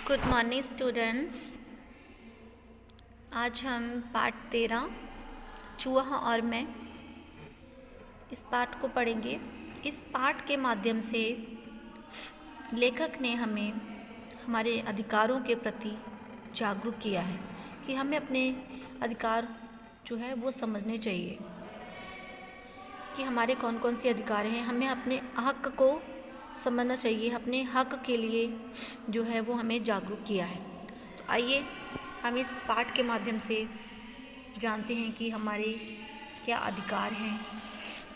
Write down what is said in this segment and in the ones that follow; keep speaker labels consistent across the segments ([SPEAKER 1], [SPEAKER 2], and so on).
[SPEAKER 1] Good morning students. आज हम पाठ 13 चूहा और मैं इस पाठ को पढ़ेंगे। इस पाठ के माध्यम से लेखक ने हमें हमारे अधिकारों के प्रति जागरूक किया है कि हमें अपने अधिकार जो है वो समझने चाहिए कि हमारे कौन कौन से अधिकार हैं। हमें अपने हक को समझना चाहिए, अपने हक के लिए जो है वो हमें जागरूक किया है। तो आइए हम इस पाठ के माध्यम से जानते हैं कि हमारे क्या अधिकार हैं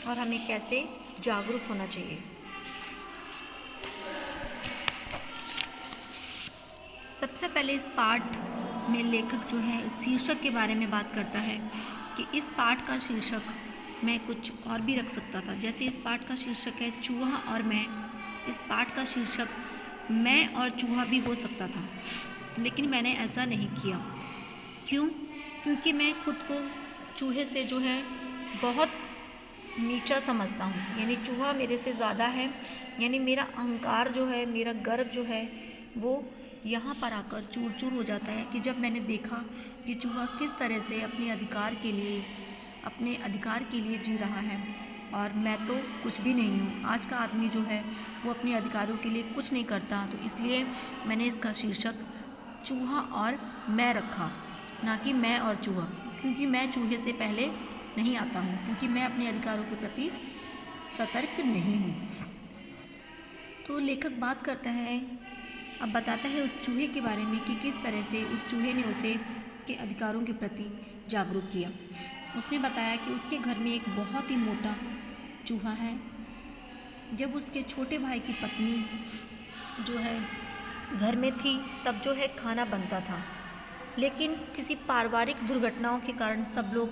[SPEAKER 1] और हमें कैसे जागरूक होना चाहिए। सबसे पहले इस पाठ में लेखक जो है शीर्षक के बारे में बात करता है कि इस पाठ का शीर्षक मैं कुछ और भी रख सकता था। जैसे इस पाठ का शीर्षक है चूहा और मैं, इस पाठ का शीर्षक मैं और चूहा भी हो सकता था, लेकिन मैंने ऐसा नहीं किया। क्यों? क्योंकि मैं खुद को चूहे से जो है बहुत नीचा समझता हूँ, यानी चूहा मेरे से ज़्यादा है। यानी मेरा अहंकार जो है, मेरा गर्व जो है वो यहाँ पर आकर चूर चूर हो जाता है कि जब मैंने देखा कि चूहा किस तरह से अपने अधिकार के लिए जी रहा है और मैं तो कुछ भी नहीं हूँ। आज का आदमी जो है वो अपने अधिकारों के लिए कुछ नहीं करता, तो इसलिए मैंने इसका शीर्षक चूहा और मैं रखा, ना कि मैं और चूहा, क्योंकि मैं चूहे से पहले नहीं आता हूँ, क्योंकि मैं अपने अधिकारों के प्रति सतर्क नहीं हूँ। तो लेखक बात करता है, अब बताता है उस चूहे के बारे में कि किस तरह से उस चूहे ने उसे उसके अधिकारों के प्रति जागरूक किया। उसने बताया कि उसके घर में एक बहुत ही मोटा चूहा है। जब उसके छोटे भाई की पत्नी जो है घर में थी तब जो है खाना बनता था, लेकिन किसी पारिवारिक दुर्घटनाओं के कारण सब लोग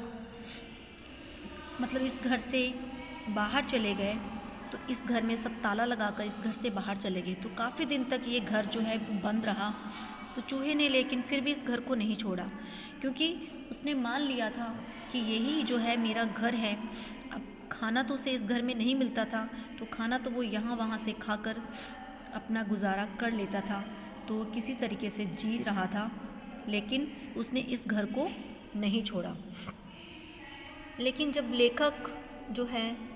[SPEAKER 1] इस घर से बाहर चले गए। तो इस घर में सब ताला लगाकर इस घर से बाहर चले गए। तो काफ़ी दिन तक ये घर जो है बंद रहा। तो चूहे ने लेकिन फिर भी इस घर को नहीं छोड़ा, क्योंकि उसने मान लिया था कि यही जो है मेरा घर है। अब खाना तो उसे इस घर में नहीं मिलता था, तो खाना तो वो यहाँ वहाँ से खाकर अपना गुजारा कर लेता था। तो वो किसी तरीके से जी रहा था, लेकिन उसने इस घर को नहीं छोड़ा। लेकिन जब लेखक जो है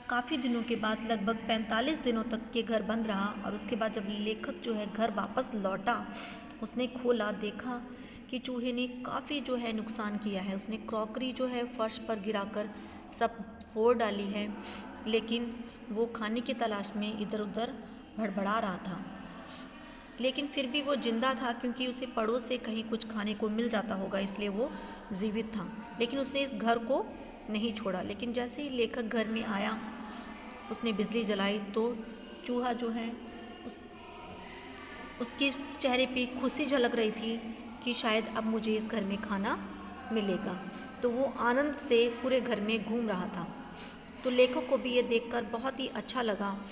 [SPEAKER 1] काफ़ी दिनों के बाद, लगभग 45 दिनों तक ये घर बंद रहा, और उसके बाद जब लेखक जो है घर वापस लौटा, उसने खोला, देखा कि चूहे ने काफ़ी जो है नुकसान किया है। उसने क्रॉकरी जो है फर्श पर गिराकर सब फोड़ डाली है, लेकिन वो खाने की तलाश में इधर उधर भड़बड़ा रहा था। लेकिन फिर भी वो जिंदा था, क्योंकि उसे पड़ोस से कहीं कुछ खाने को मिल जाता होगा, इसलिए वो जीवित था। लेकिन उसने इस घर को नहीं छोड़ा। लेकिन जैसे ही लेखक घर में आया, उसने बिजली जलाई, तो चूहा जो है उसके चेहरे पे खुशी झलक रही थी कि शायद अब मुझे इस घर में खाना मिलेगा। तो वो आनंद से पूरे घर में घूम रहा था। तो लेखक को भी ये देखकर बहुत ही अच्छा लगा,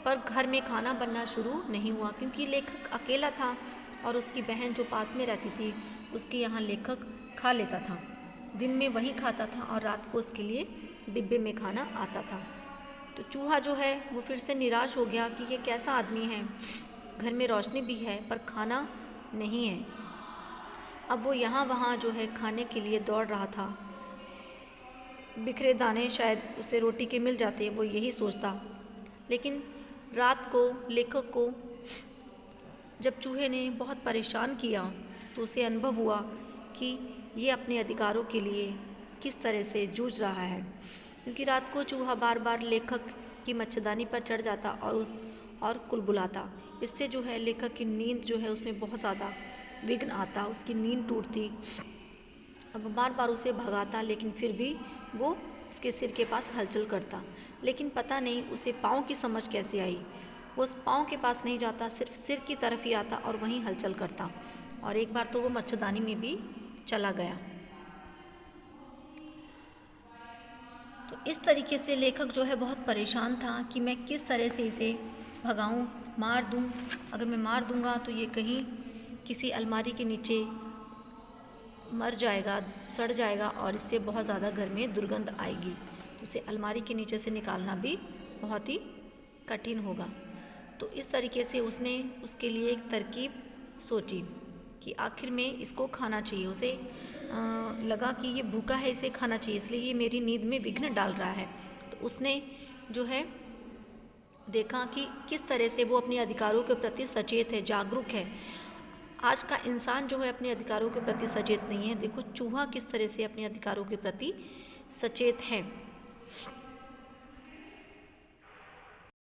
[SPEAKER 1] पर घर में खाना बनना शुरू नहीं हुआ, क्योंकि लेखक अकेला था और उसकी बहन जो पास में रहती थी उसके यहाँ लेखक खा लेता था। दिन में वहीं खाता था और रात को उसके लिए डिब्बे में खाना आता था। तो चूहा जो है वो फिर से निराश हो गया कि ये कैसा आदमी है, घर में रोशनी भी है पर खाना नहीं है। अब वो यहाँ वहाँ जो है खाने के लिए दौड़ रहा था। बिखरे दाने शायद उसे रोटी के मिल जाते, वो यही सोचता। लेकिन रात को लेखक को जब चूहे ने बहुत परेशान किया, तो उसे अनुभव हुआ कि ये अपने अधिकारों के लिए किस तरह से जूझ रहा है। क्योंकि रात को चूहा बार बार लेखक की मच्छरदानी पर चढ़ जाता और कुलबुलाता। इससे जो है लेखक की नींद जो है उसमें बहुत ज़्यादा विघ्न आता, उसकी नींद टूटती। अब बार बार उसे भगाता, लेकिन फिर भी वो उसके सिर के पास हलचल करता। लेकिन पता नहीं उसे पाँव की समझ कैसे आई। वो उस पाँव के पास नहीं जाता, सिर्फ सिर की तरफ ही आता और वहीं हलचल करता। और एक बार तो वो मच्छरदानी में भी चला गया। तो इस तरीके से लेखक जो है बहुत परेशान था कि मैं किस तरह से इसे भगाऊं, मार दूं। अगर मैं मार दूंगा तो ये कहीं किसी अलमारी के नीचे मर जाएगा, सड़ जाएगा, और इससे बहुत ज़्यादा घर में दुर्गंध आएगी। तो उसे अलमारी के नीचे से निकालना भी बहुत ही कठिन होगा। तो इस तरीके से उसने उसके लिए एक तरकीब सोची कि आखिर में इसको खाना चाहिए। उसे लगा कि ये भूखा है, इसे खाना चाहिए, इसलिए ये मेरी नींद में विघ्न डाल रहा है। तो उसने जो है देखा कि किस तरह से वो अपने अधिकारों के प्रति सचेत है, जागरूक है। आज का इंसान जो है अपने अधिकारों के प्रति सचेत नहीं है। देखो चूहा किस तरह से अपने अधिकारों के प्रति सचेत है।